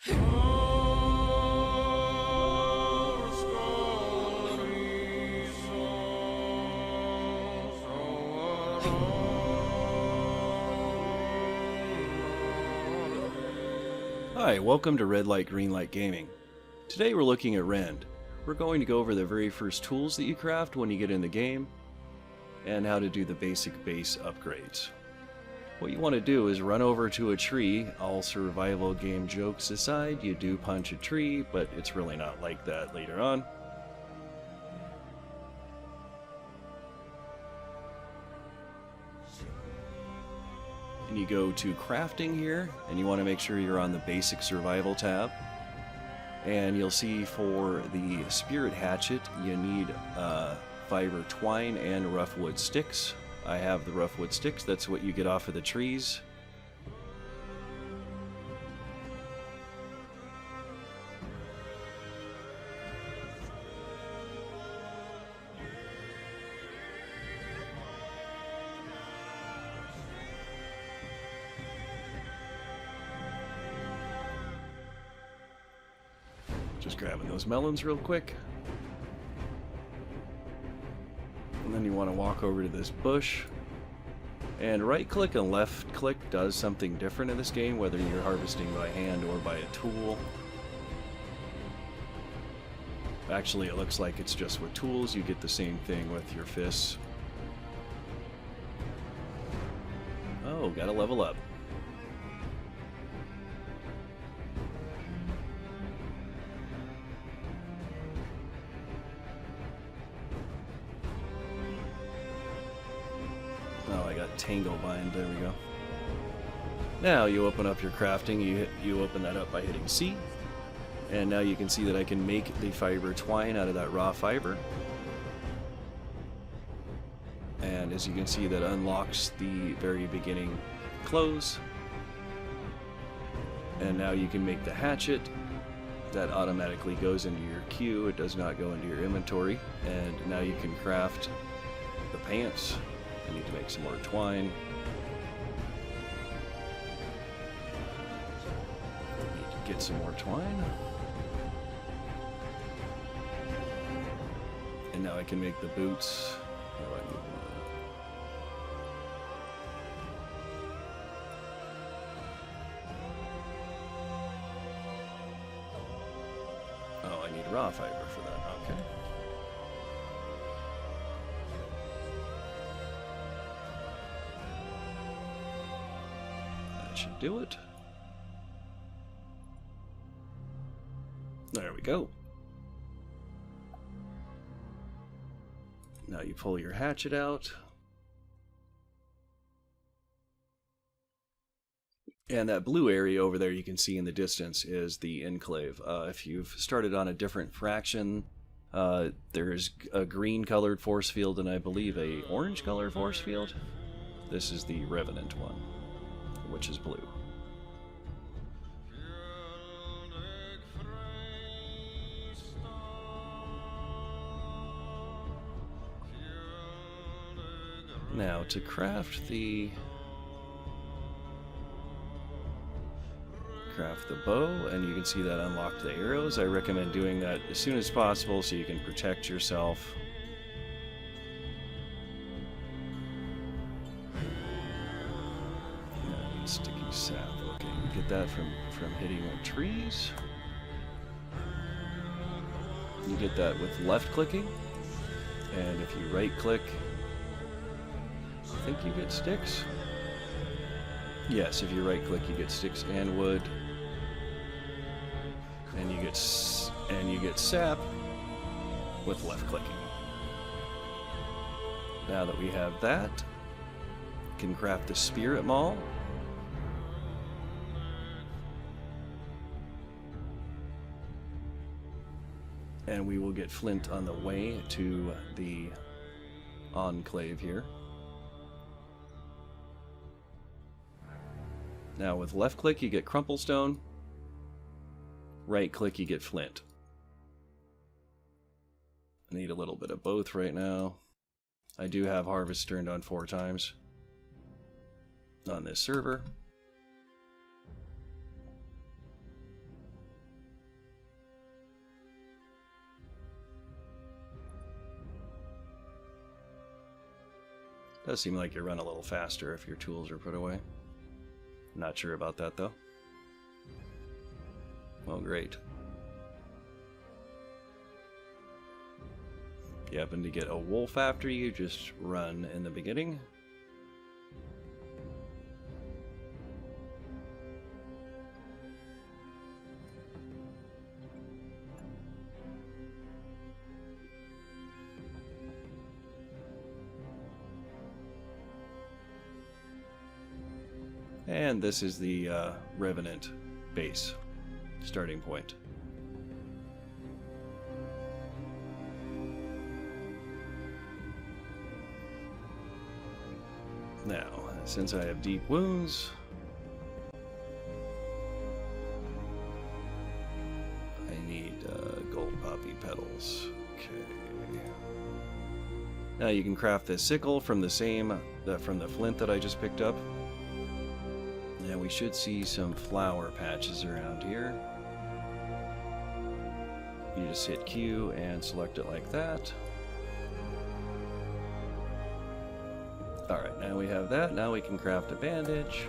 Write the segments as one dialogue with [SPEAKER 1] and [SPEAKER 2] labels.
[SPEAKER 1] Hi, welcome to Red Light Green Light Gaming. Today we're looking at Rend. We're going to go over the very first tools that you craft when you get in the game, and how to do the basic base upgrades. What you want to do is run over to a tree. All survival game jokes aside, you do punch a tree, but it's really not like that later on. And you go to crafting here, and you want to make sure you're on the basic survival tab. And you'll see for the spirit hatchet, you need fiber twine and rough wood sticks. I have the rough wood sticks, that's what you get off of the trees. Just grabbing those melons real quick. And then you want to walk over to this bush. And right click and left click does something different in this game, whether you're harvesting by hand or by a tool. Actually, it looks like it's just with tools. You get the same thing with your fists. Oh, gotta level up. Oh, I got Tangle Bind, there we go. Now you open up your crafting, you open that up by hitting C. And now you can see that I can make the fiber twine out of that raw fiber. And as you can see, that unlocks the very beginning clothes. And now you can make the hatchet. That automatically goes into your queue, it does not go into your inventory. And now you can craft the pants. I need to make some more twine. Need to get some more twine. And now I can make the boots. Oh, I need one. Oh, I need raw fiber for that. Okay. Should do it. There we go. Now you pull your hatchet out. And that blue area over there you can see in the distance is the enclave. If you've started on a different fraction, there's a green colored force field and I believe a orange colored force field. This is the Revenant one, which is blue. Now to craft the bow, and you can see that unlocked the arrows. I recommend doing that as soon as possible so you can protect yourself. Sticky sap. Okay, you get that from hitting the trees. You get that with left clicking, and if you right click, I think you get sticks. Yes, if you right click, you get sticks and wood, and you get sap with left clicking. Now that we have that, we can craft the spirit maul. And we will get flint on the way to the enclave here. Now with left click you get crumplestone, right click you get flint. I need a little bit of both right now. I do have harvest turned on 4 times on this server. Does seem like you run a little faster if your tools are put away. Not sure about that though. Well, great. If you happen to get a wolf after you, just run in the beginning. And this is the Revenant base starting point. Now, since I have deep wounds, I need gold poppy petals. Okay. Now you can craft this sickle from the same from the flint that I just picked up. Now we should see some flower patches around here. You just hit Q and select it like that. Alright, now we have that. Now we can craft a bandage.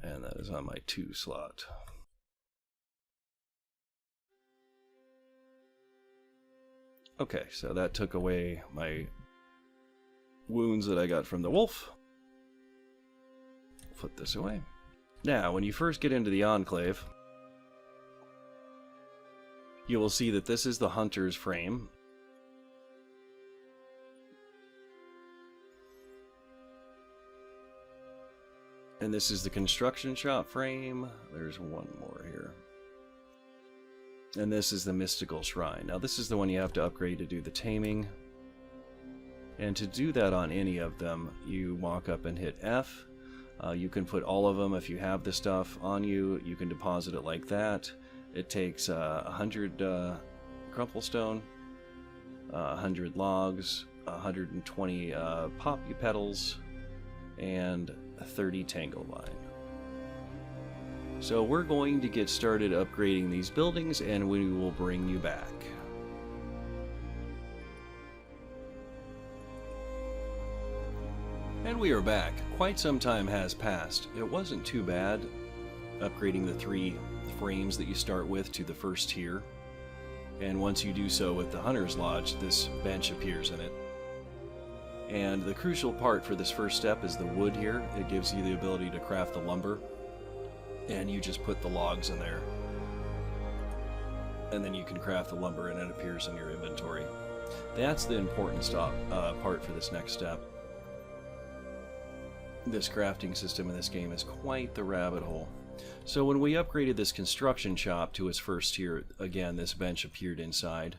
[SPEAKER 1] And that is on my 2 slot. Okay, so that took away my wounds that I got from the wolf. Put this away. Now, when you first get into the Enclave, you will see that this is the hunter's frame. And this is the construction shop frame. There's one more here. And this is the mystical shrine. Now this is the one you have to upgrade to do the taming. And to do that on any of them, you walk up and hit F. You can put all of them if you have the stuff on you. You can deposit it like that. It takes 100 crumplestone, 100 logs, 120 poppy petals, and 30 tangle vine. So we're going to get started upgrading these buildings, and we will bring you back. And we are back. Quite some time has passed. It wasn't too bad upgrading the 3 frames that you start with to the first tier. And once you do so with the Hunter's Lodge, this bench appears in it. And the crucial part for this first step is the wood here. It gives you the ability to craft the lumber. And you just put the logs in there. And then you can craft the lumber and it appears in your inventory. That's the important part for this next step. This crafting system in this game is quite the rabbit hole. So when we upgraded this construction shop to its first tier, again, this bench appeared inside.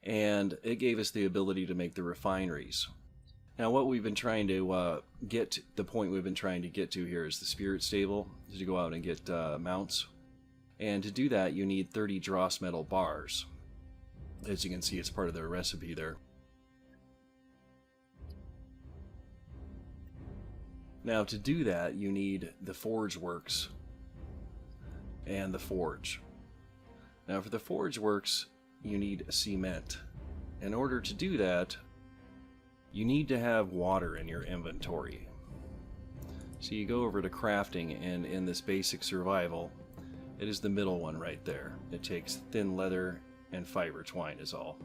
[SPEAKER 1] And it gave us the ability to make the refineries. Now what we've been trying to the point we've been trying to get to here is the spirit stable, to go out and get mounts. And to do that you need 30 dross metal bars. As you can see, it's part of their recipe there. Now to do that you need the forge works and the forge. Now for the forge works you need cement. In order to do that you need to have water in your inventory. So you go over to crafting, and in this basic survival, it is the middle one right there. It takes thin leather and fiber twine is all.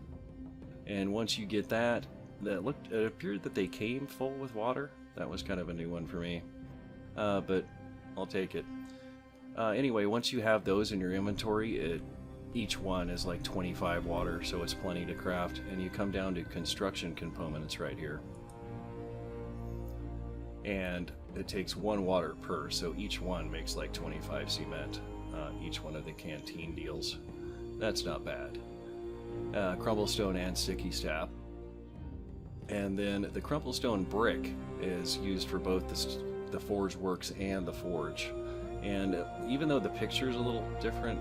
[SPEAKER 1] And once you get that, it appeared that they came full with water. That was kind of a new one for me. But I'll take it. Anyway, once you have those in your inventory, each one is like 25 water, so it's plenty to craft. And you come down to construction components right here. And it takes 1 water per, so each one makes like 25 cement. Each one of the canteen deals. That's not bad. Crumblestone and sticky staff. And then the crumplestone brick is used for both the forge works and the forge. And even though the picture is a little different,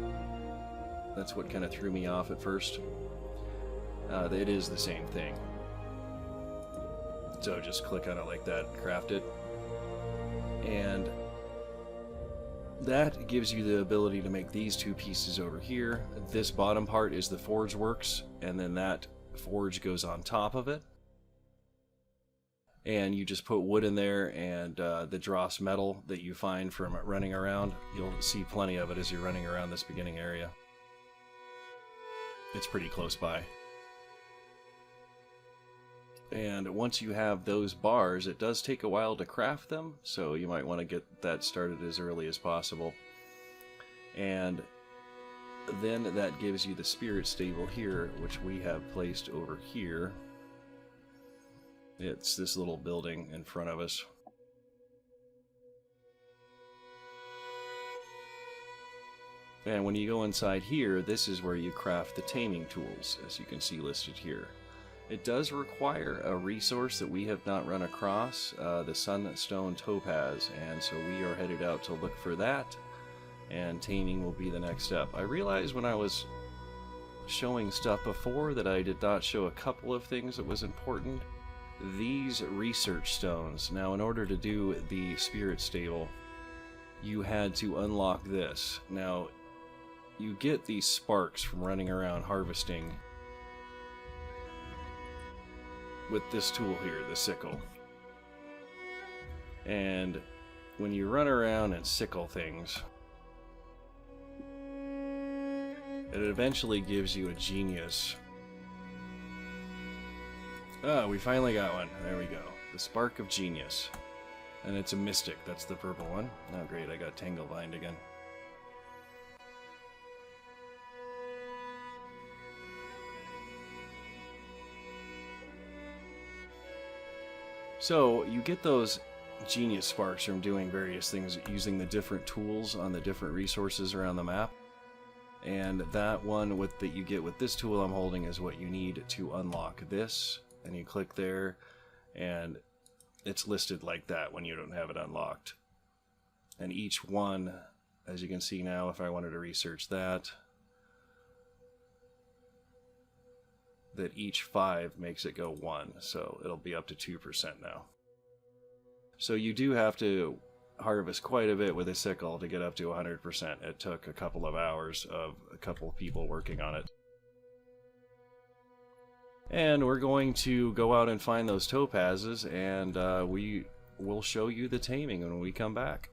[SPEAKER 1] that's what kind of threw me off at first. It is the same thing. So just click on it like that, craft it. And That gives you the ability to make these two pieces over here. This bottom part is the forge works, and then that forge goes on top of it. And you just put wood in there, and the dross metal that you find from running around, you'll see plenty of it as you're running around this beginning area. It's pretty close by. And once you have those bars, it does take a while to craft them, so you might want to get that started as early as possible. And then that gives you the spirit stable here, which we have placed over here. It's this little building in front of us. And when you go inside here, this is where you craft the taming tools, as you can see listed here. It does require a resource that we have not run across, the Sunstone Topaz, and so we are headed out to look for that, and taming will be the next step. I realized when I was showing stuff before that I did not show a couple of things that was important. These research stones. Now, in order to do the spirit stable, you had to unlock this. Now, you get these sparks from running around harvesting with this tool here, the sickle. And when you run around and sickle things, it eventually gives you a genius. Ah, we finally got one. There we go. The Spark of Genius. And it's a mystic. That's the purple one. Oh great, I got Tanglevine again. So, you get those genius sparks from doing various things using the different tools on the different resources around the map. And that one that you get with this tool I'm holding is what you need to unlock this. And you click there, and it's listed like that when you don't have it unlocked. And each one, as you can see now, if I wanted to research that each 5 makes it go 1, so it'll be up to 2% now. So you do have to harvest quite a bit with a sickle to get up to 100%. It took a couple of hours of a couple of people working on it. And we're going to go out and find those topazes, and we will show you the taming when we come back.